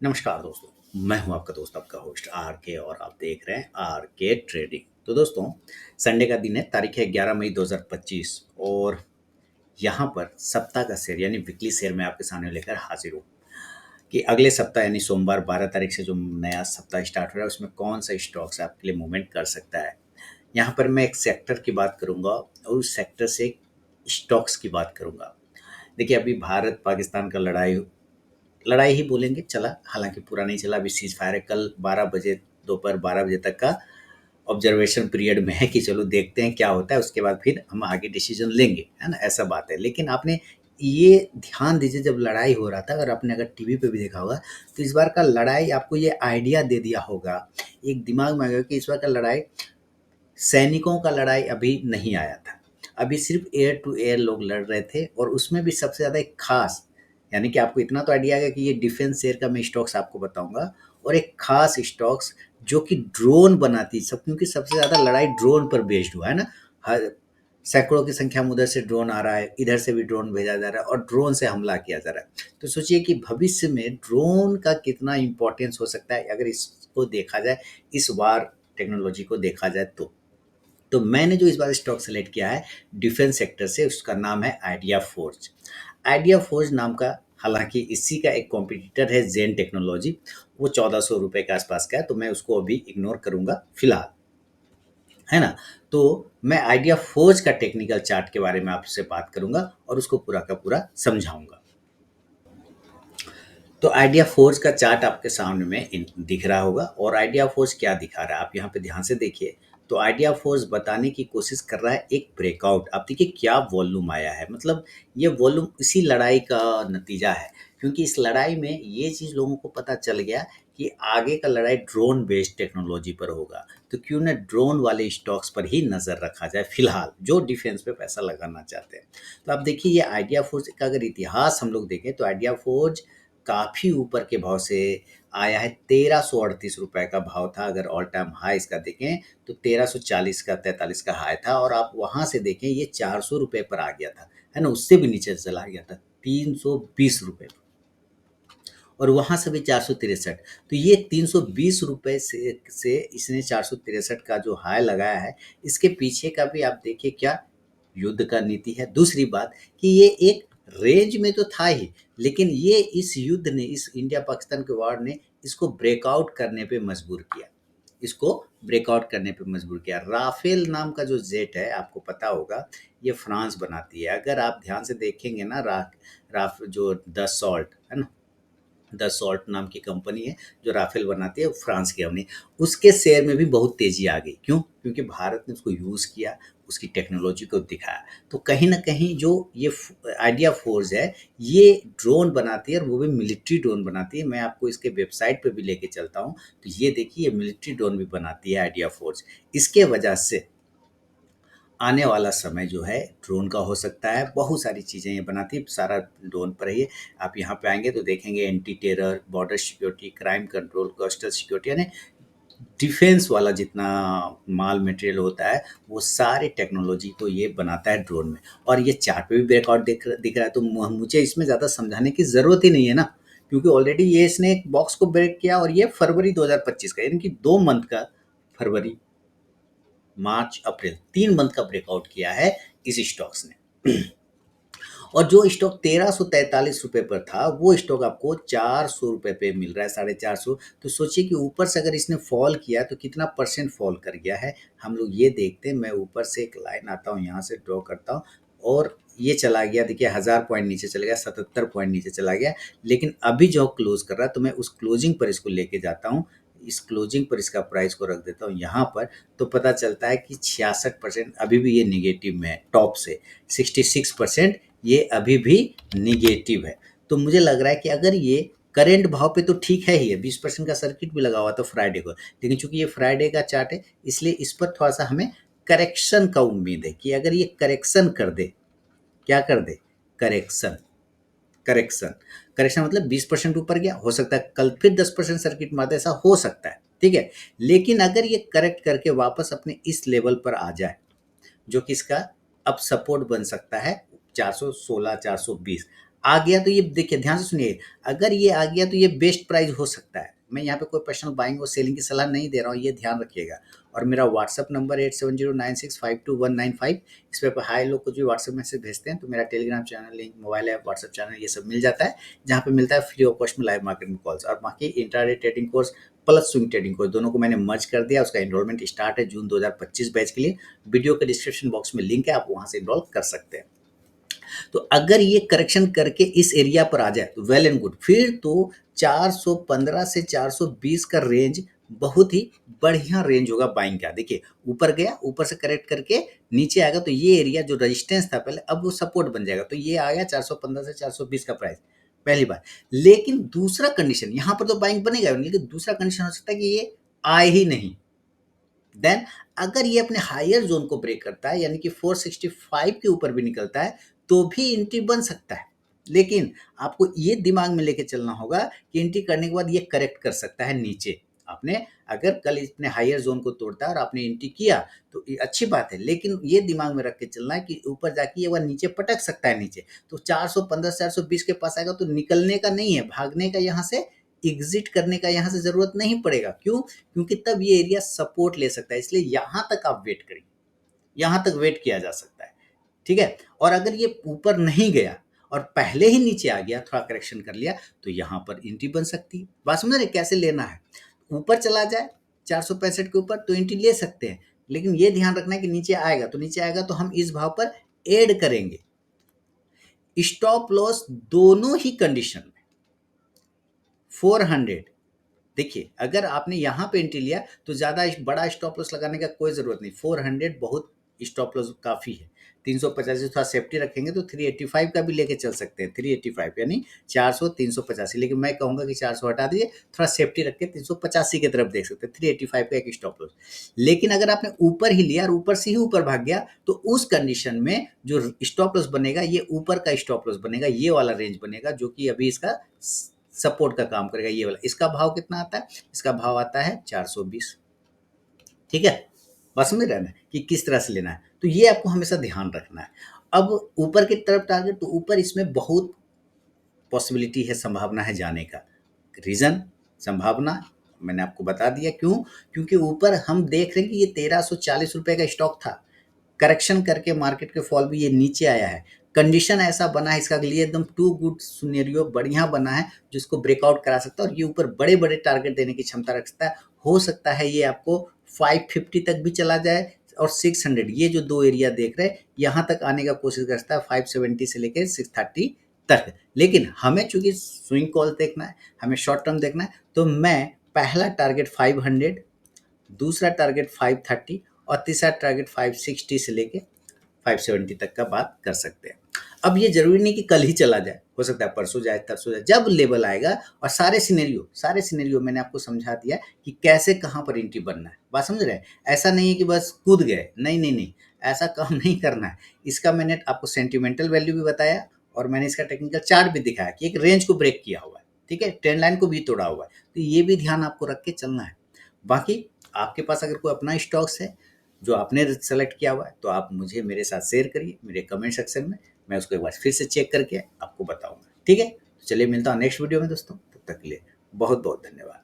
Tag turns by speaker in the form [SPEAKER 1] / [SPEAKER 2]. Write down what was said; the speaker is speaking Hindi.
[SPEAKER 1] नमस्कार दोस्तों, मैं हूं आपका दोस्त, आपका होस्ट आर के और आप देख रहे हैं आर के ट्रेडिंग। तो दोस्तों, संडे का दिन है, तारीख है 11 मई 2025 और यहाँ पर सप्ताह का शेयर यानी वीकली शेयर मैं आपके सामने लेकर हाजिर हूँ कि अगले सप्ताह यानी सोमवार 12 तारीख से जो नया सप्ताह स्टार्ट हो रहा है उसमें कौन सा स्टॉक्स आपके लिए मूवमेंट कर सकता है। यहाँ पर मैं एक सेक्टर की बात करूंगा और उस सेक्टर से स्टॉक्स की बात करूंगा। देखिए, अभी भारत पाकिस्तान का लड़ाई लड़ाई ही बोलेंगे चला, हालांकि पूरा नहीं चला। अभी सीज फायर है, कल 12 बजे दोपहर 12 बजे तक का ऑब्जर्वेशन पीरियड में है कि चलो देखते हैं क्या होता है, उसके बाद फिर हम आगे डिसीजन लेंगे, है ना, ऐसा बात है। लेकिन आपने ये ध्यान दीजिए, जब लड़ाई हो रहा था, अगर आपने अगर टीवी पे भी देखा होगा, तो इस बार का लड़ाई आपको ये आइडिया दे दिया होगा, एक दिमाग में आ गया कि इस बार का लड़ाई सैनिकों का लड़ाई अभी नहीं आया था। अभी सिर्फ एयर टू एयर लोग लड़ रहे थे और उसमें भी सबसे ज़्यादा एक खास, यानी कि आपको इतना तो आइडिया आ गया कि ये डिफेंस शेयर का मैं स्टॉक्स आपको बताऊंगा और एक खास स्टॉक्स जो कि ड्रोन बनाती सब, क्योंकि सबसे ज़्यादा लड़ाई ड्रोन पर बेस्ड हुआ है ना। हर सैकड़ों की संख्या में उधर से ड्रोन आ रहा है, इधर से भी ड्रोन भेजा जा रहा है और ड्रोन से हमला किया जा रहा है। तो सोचिए कि भविष्य में ड्रोन का कितना इंपॉर्टेंस हो सकता है अगर इसको देखा जाए, इस वार टेक्नोलॉजी को देखा जाए तो मैंने जो इस बार स्टॉक सेलेक्ट किया है डिफेंस सेक्टर से, उसका नाम है आइडिया फोर्ज। आइडिया फोर्ज नाम का, हालांकि इसी का एक कॉम्पिटिटर है जेन टेक्नोलॉजी, वो 1400 रुपये के आसपास का है, तो मैं उसको अभी इग्नोर करूंगा फिलहाल, है ना। तो मैं आइडिया फोर्ज का टेक्निकल चार्ट के बारे में आपसे बात करूंगा और उसको पूरा का पूरा समझाऊंगा। तो आइडिया फोर्ज का चार्ट आपके सामने में दिख रहा होगा और आइडिया फोर्ज क्या दिखा रहा है आप यहाँ पे ध्यान से देखिए। तो आइडिया फोर्ज बताने की कोशिश कर रहा है एक ब्रेकआउट। आप देखिए क्या वॉल्यूम आया है, मतलब ये वॉल्यूम इसी लड़ाई का नतीजा है, क्योंकि इस लड़ाई में ये चीज़ लोगों को पता चल गया कि आगे का लड़ाई ड्रोन बेस्ड टेक्नोलॉजी पर होगा। तो क्यों ना ड्रोन वाले स्टॉक्स पर ही नज़र रखा जाए फिलहाल, जो डिफेंस पे पैसा लगाना चाहते हैं। तो आप देखिए, ये आइडिया फोर्ज का अगर इतिहास हम लोग देखें तो आइडिया फोर्ज काफ़ी ऊपर के भाव से आया है। 1338 रुपए का भाव था, अगर ऑल टाइम हाई इसका देखें तो 1340 का 43 का हाई था, और आप वहाँ से देखें ये 400 रुपये पर आ गया था, है ना, उससे भी नीचे चला गया था 320 रुपये, और वहाँ से भी 463। तो ये 320 रुपये से इसने 463 का जो हाई लगाया है, इसके पीछे का भी आप देखिए क्या युद्ध का नीति है। दूसरी बात कि ये एक रेंज में तो था ही, लेकिन ये इस युद्ध ने, इस इंडिया पाकिस्तान के वार ने इसको ब्रेकआउट करने पे मजबूर किया, इसको ब्रेकआउट करने पे मजबूर किया। राफेल नाम का जो जेट है, आपको पता होगा, ये फ्रांस बनाती है। अगर आप ध्यान से देखेंगे ना, राफ जो द सॉल्ट है ना, द सॉल्ट नाम की कंपनी है जो राफेल बनाती है, वो फ्रांस की कंपनी। उसके शेयर में भी बहुत तेजी आ गई। क्यों? क्योंकि भारत ने उसको यूज़ किया, उसकी टेक्नोलॉजी को दिखाया। तो कहीं ना कहीं जो ये आइडिया फोर्स है, ये ड्रोन बनाती है और वो भी मिलिट्री ड्रोन बनाती है। मैं आपको इसके वेबसाइट पे भी लेके चलता हूँ, तो ये देखिए, ये मिलिट्री ड्रोन भी बनाती है आइडिया फोर्स। इसके वजह से आने वाला समय जो है ड्रोन का हो सकता है। बहुत सारी चीज़ें ये बनाती है, सारा ड्रोन पर ही है। आप यहाँ पे आएंगे तो देखेंगे anti terror, border security, crime control, coastal security, यानी डिफेंस वाला जितना माल मटेरियल होता है, वो सारे टेक्नोलॉजी को ये बनाता है ड्रोन में। और ये चार्ट पे भी ब्रेकआउट दिख रहा है, तो मुझे इसमें ज़्यादा समझाने की ज़रूरत ही नहीं है ना, क्योंकि ऑलरेडी ये इसने एक बॉक्स को ब्रेक किया और ये फरवरी 2025 का, यानी कि 2 मंथ का, फरवरी, मार्च, अप्रैल, 3 मंथ का ब्रेकआउट किया है इस स्टॉक्स ने। और जो स्टॉक 1343 रुपये पर था, वो स्टॉक आपको 400 रुपये पे मिल रहा है, 450। तो सोचिए कि ऊपर से अगर इसने फॉल किया तो कितना परसेंट फॉल कर गया है, हम लोग ये देखते हैं। मैं ऊपर से एक लाइन आता हूँ, यहाँ से ड्रॉ करता हूँ, और ये चला गया, देखिए 1000 पॉइंट नीचे चला गया, 77 पॉइंट नीचे चला गया। लेकिन अभी जो क्लोज कर रहा है, तो मैं उस क्लोजिंग पर इसको लेके जाता हूँ, इस क्लोजिंग पर इसका प्राइस को रख देता हूँ यहाँ पर। तो पता चलता है कि 66% अभी भी ये निगेटिव में है, टॉप से 66% ये अभी भी निगेटिव है। तो मुझे लग रहा है कि अगर ये करेंट भाव पे तो ठीक है ही है, 20% का सर्किट भी लगा हुआ था फ्राइडे को, लेकिन चूंकि ये फ्राइडे का चार्ट है, इसलिए इस पर थोड़ा सा हमें करेक्शन का उम्मीद है कि अगर ये करेक्शन कर दे, क्या कर दे, करेक्शन, करेक्शन, करेक्शन मतलब 20% ऊपर गया, हो सकता है कल फिर 10% सर्किट मारते, ऐसा हो सकता है, ठीक है। लेकिन अगर ये करेक्ट करके वापस अपने इस लेवल पर आ जाए, जो कि इसका अब सपोर्ट बन सकता है 416, 420, आ गया तो ये देखिए ध्यान से सुनिए, अगर ये आ गया तो ये बेस्ट प्राइस हो सकता है। मैं यहाँ पे कोई पर्सनल बाइंग और सेलिंग की सलाह नहीं दे रहा हूँ, ये ध्यान रखिएगा। और मेरा व्हाट्सएप नंबर 8709652195, इस पे हाय लोग कुछ भी व्हाट्सएप मैसेज भेजते हैं तो मेरा Telegram channel link, mobile app, WhatsApp channel ये सब मिल जाता है, जहाँ पे मिलता है फ्री ऑफ कॉस्ट में लाइव मार्केटिंग कॉल्स। और बाकी intraday trading course plus swing trading course दोनों को मैंने मर्ज कर दिया, उसका एनरोलमेंट स्टार्ट है जून 2025 बैच के लिए। वीडियो के डिस्क्रिप्शन बॉक्स में लिंक है, आप वहाँ से इनरोल कर सकते हैं। तो अगर ये करेक्शन करके इस एरिया पर आ जाए तो वेल एंड गुड, फिर तो 415 से 420 का रेंज बहुत ही बढ़िया रेंज होगा बाइंग का। देखिए ऊपर गया, ऊपर से करेक्ट करके नीचे आएगा तो ये एरिया जो रेजिस्टेंस था पहले, अब वो सपोर्ट बन जाएगा। तो ये आ गया 415 से 420 का प्राइस, पहली बात। लेकिन दूसरा कंडीशन, यहाँ पर तो बाइंग बनेगा, लेकिन दूसरा कंडीशन हो सकता है कि ये आए ही नहीं। देन अगर ये अपने हायर जोन को ब्रेक करता है, यानी कि 465 के ऊपर भी निकलता है, तो भी एंट्री बन सकता है। लेकिन आपको ये दिमाग में लेके चलना होगा कि एंट्री करने के बाद ये करेक्ट कर सकता है नीचे। आपने अगर कल अपने हायर जोन को तोड़ता है और आपने एंट्री किया तो ये अच्छी बात है, लेकिन ये दिमाग में रख के चलना है कि ऊपर जाके ये वह नीचे पटक सकता है नीचे। तो 415 420 के पास आएगा तो निकलने का नहीं है, भागने का, यहाँ से एग्जिट करने का यहाँ से जरूरत नहीं पड़ेगा। क्यों? क्योंकि तब ये एरिया सपोर्ट ले सकता है, इसलिए यहाँ तक आप वेट करिए, यहाँ तक वेट किया जा सकता है। ठीक है? और अगर ये ऊपर नहीं गया और पहले ही नीचे आ गया, थोड़ा करेक्शन कर लिया, तो यहाँ पर एंट्री बन सकती है। बात समझ रहे कैसे लेना है? ऊपर चला जाए 465 के ऊपर तो एंट्री ले सकते हैं, लेकिन ये ध्यान रखना है कि नीचे आएगा तो नीचे आएगा तो हम इस भाव पर ऐड करेंगे स्टॉप लॉस दोनों ही कंडीशन में 400। देखिए अगर आपने यहाँ पे एंट्री लिया तो ज़्यादा बड़ा स्टॉप लॉस लगाने का कोई ज़रूरत नहीं, 400 बहुत स्टॉप लॉस काफ़ी है। 385 थोड़ा सेफ्टी रखेंगे तो 385 का भी लेके चल सकते हैं, 385 यानी 400 385, लेकिन मैं कहूँगा कि 400 हटा दीजिए, थोड़ा सेफ्टी रख के 385 की तरफ देख सकते हैं, 385 का एक स्टॉप लॉस। लेकिन अगर आपने ऊपर ही लिया और ऊपर से ही ऊपर भाग गया तो उस कंडीशन में जो स्टॉप लॉस बनेगा ये ऊपर का स्टॉप लॉस बनेगा, ये वाला रेंज बनेगा जो कि अभी इसका सपोर्ट का काम करेगा, ये वाला। इसका भाव कितना आता है? इसका भाव आता है 420। ठीक है? बात समझ रहे हैं ना कि किस तरह से लेना है? तो ये आपको हमेशा ध्यान रखना है। अब ऊपर की तरफ टारगेट, तो ऊपर इसमें बहुत पॉसिबिलिटी है, संभावना है जाने का। रीज़न, संभावना मैंने आपको बता दिया। क्यों? क्योंकि ऊपर हम देख रहे हैं कि ये 1340 रुपए का स्टॉक था, करेक्शन करके मार्केट के फॉल भी ये नीचे आया है। कंडीशन ऐसा बना है इसका लिए एकदम टू गुड सिनेरियो, बढ़िया बना है जिसको ब्रेकआउट करा सकता है और ये ऊपर बड़े बड़े टारगेट देने की क्षमता रखता है। हो सकता है ये आपको 550 तक भी चला जाए और 600, ये जो दो एरिया देख रहे हैं यहाँ तक आने का कोशिश करता है, 570 से लेकर 630 तक। लेकिन हमें चूंकि स्विंग कॉल देखना है, हमें शॉर्ट टर्म देखना है, तो मैं पहला टारगेट 500, दूसरा टारगेट 530 और तीसरा टारगेट 560 से लेके 570 तक का बात कर सकते हैं। अब ये जरूरी नहीं कि कल ही चला जाए, हो सकता है परसों जाए, तरसों जाए, जब लेवल आएगा। और सारे सिनेरियो मैंने आपको समझा दिया कि कैसे कहाँ पर एंट्री बनना है। बात समझ रहे हैं? ऐसा नहीं है कि बस कूद गए, नहीं नहीं नहीं, ऐसा काम नहीं करना है। इसका मैंने आपको सेंटिमेंटल वैल्यू भी बताया और मैंने इसका टेक्निकल चार्ट भी दिखाया कि एक रेंज को ब्रेक किया हुआ है, ठीक है, ट्रेंड लाइन को भी तोड़ा हुआ है। तो ये भी ध्यान आपको रख के चलना है। बाकी आपके पास अगर कोई अपना स्टॉक्स है जो आपने सेलेक्ट किया हुआ है तो आप मुझे मेरे साथ शेयर करिए मेरे कमेंट सेक्शन में, मैं उसको एक बार फिर से चेक करके आपको बताऊंगा। ठीक है? तो चलिए मिलता हूँ नेक्स्ट वीडियो में दोस्तों, तब तक के लिए बहुत बहुत धन्यवाद।